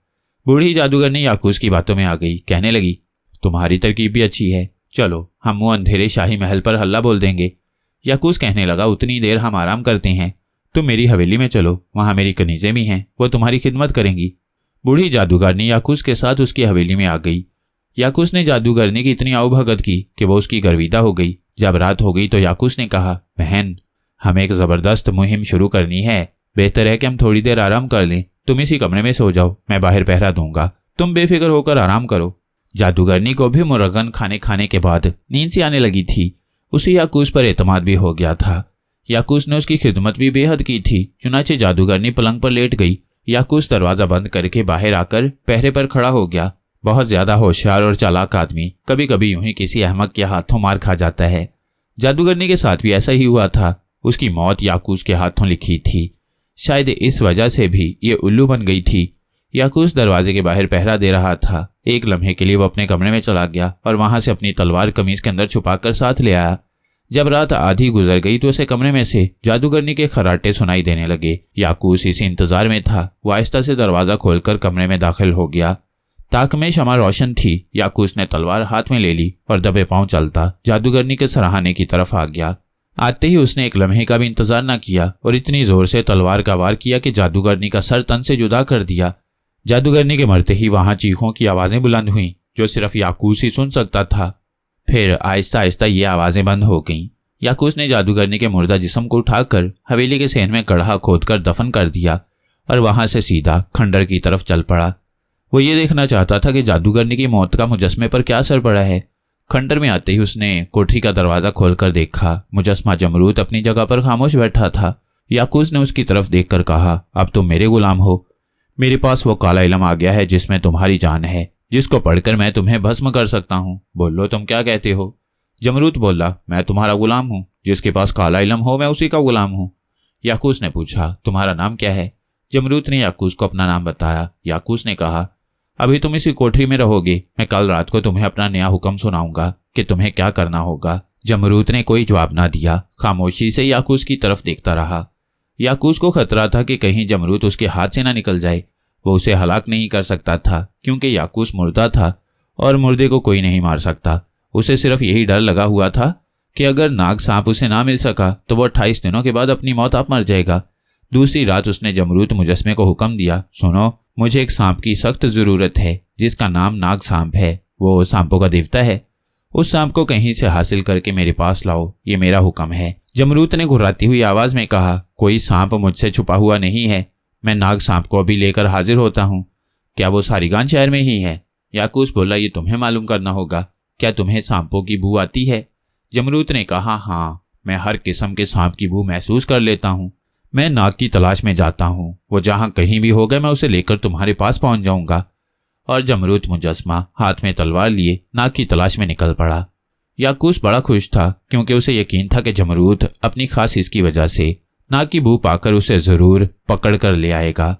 बूढ़ी जादूगरनी याकूस की बातों में आ गई। कहने लगी, तुम्हारी तरकीब भी अच्छी है। चलो हम वो अंधेरे शाही महल पर हल्ला बोल देंगे। याकूस कहने लगा, उतनी देर हम आराम करते हैं। तुम मेरी हवेली में चलो, वहां मेरी कनीजें भी हैं, वो तुम्हारी खिदमत करेंगी। बूढ़ी जादूगरनी याकूस के साथ उसकी हवेली में आ गई। याकूस ने जादूगरनी की इतनी आवभगत की कि वो उसकी गर्विदा हो गई। जब रात हो गई तो याकूस ने कहा, बहन, हमें एक जबरदस्त मुहिम शुरू करनी है। बेहतर है कि हम थोड़ी देर आराम कर लें। तुम इसी कमरे में सो जाओ, मैं बाहर पहरा दूंगा। तुम बेफिक्र होकर आराम करो। जादूगरनी को भी मुर्गन खाने के बाद नींद सी आने लगी थी। उसे याकूस पर एतमाद भी हो गया था। याकूस ने उसकी खिदमत भी बेहद की थी। चुनाचे जादूगरनी पलंग पर लेट गई। याकूस दरवाजा बंद करके बाहर आकर पहरे पर खड़ा हो गया। बहुत ज्यादा होशियार और चालाक आदमी कभी कभी यूं ही किसी अहमक के हाथों मार खा जाता है। जादूगरनी के साथ भी ऐसा ही हुआ था। उसकी मौत याकूस के हाथों लिखी थी। शायद इस वजह से भी ये उल्लू बन गई थी। याकूस दरवाजे के बाहर पहरा दे रहा था। एक लम्हे के लिए वो अपने कमरे में चला गया और वहां से अपनी तलवार कमीज के अंदर छुपाकर साथ ले आया। जब रात आधी गुजर गई तो उसे कमरे में से जादूगरनी के खर्राटे सुनाई देने लगे। याकूस इसी इंतजार में था। वो आहिस्ता से दरवाजा खोलकर कमरे में दाखिल हो गया। ताक में शमा रोशन थी। याकूस ने तलवार हाथ में ले ली और दबे पांव चलता जादूगरनी के सराहने की तरफ आ गया। आते ही उसने एक लम्हे का भी इंतजार न किया और इतनी जोर से तलवार का वार किया कि जादूगरनी का सर तन से जुदा कर दिया। जादूगरनी के मरते ही वहां चीखों की आवाजें बुलंद हुईं जो सिर्फ याकूस ही सुन सकता था। फिर आहिस्ता आहिस्ता ये आवाजें बंद हो गईं। याकूस ने जादूगरनी के मुर्दा जिस्म को उठाकर हवेली के सेन में कड़हा खोदकर दफन कर दिया और वहां से सीधा खंडर की तरफ चल पड़ा। वो ये देखना चाहता था कि जादूगरनी की मौत का मुजस्मे पर क्या असर पड़ा है। खंडर में आते ही उसने कोठरी का दरवाजा खोलकर देखा। मुजस्मा जमरूद अपनी जगह पर खामोश बैठा था। याकूस ने उसकी तरफ देखकर कहा, अब तुम मेरे गुलाम हो। मेरे पास वो काला इल्म आ गया है जिसमें तुम्हारी जान है, जिसको पढ़कर मैं तुम्हें भस्म कर सकता हूँ। बोलो तुम क्या कहते हो? जमरूद बोला, मैं तुम्हारा गुलाम हूँ। जिसके पास काला इल्म हो मैं उसी का गुलाम हूँ। याकूस ने पूछा, तुम्हारा नाम क्या है? जमरूद ने याकूस को अपना नाम बताया। याकूस ने कहा, अभी तुम इसी कोठरी में रहोगे। मैं कल रात को तुम्हें अपना नया हुक्म सुनाऊंगा कि तुम्हें क्या करना होगा। जमरूद ने कोई जवाब ना दिया। खामोशी से याकूस की तरफ देखता रहा। याकूस को खतरा था कि कहीं जमरूद उसके हाथ से ना निकल जाए। वो उसे हलाक नहीं कर सकता था क्योंकि याकूस मुर्दा था और मुर्दे को कोई नहीं मार सकता। उसे सिर्फ यही डर लगा हुआ था कि अगर नाग सांप उसे ना मिल सका तो वो 28 दिनों के बाद अपनी मौत आप मर जाएगा। दूसरी रात उसने जमरूद मुजस्मे को हुक्म दिया, सुनो, मुझे एक सांप की सख्त जरूरत है जिसका नाम नाग सांप है। वो सांपों का देवता है। उस सांप को कहीं से हासिल करके मेरे पास लाओ, ये मेरा हुक्म है। जमरूद ने घुर्राती हुई आवाज में कहा, कोई सांप मुझसे छुपा हुआ नहीं है। मैं नाग सांप को अभी लेकर हाजिर होता हूँ। क्या वो सारिगान शहर में ही है? याकूस बोला, ये तुम्हें मालूम करना होगा। क्या तुम्हें सांपों की बू आती है? जमरूद ने कहा, हाँ, मैं हर किस्म के सांप की बू महसूस कर लेता हूँ। मैं नाग की तलाश में जाता हूँ। वो जहां कहीं भी होगा मैं उसे लेकर तुम्हारे पास पहुंच जाऊंगा। और जमरूद मुजस्मा हाथ में तलवार लिए नाग की तलाश में निकल पड़ा। याकूस बड़ा खुश था क्योंकि उसे यकीन था कि जमरूद अपनी खास हिस्स की वजह से नाग की बू पाकर उसे जरूर पकड़ कर ले आएगा।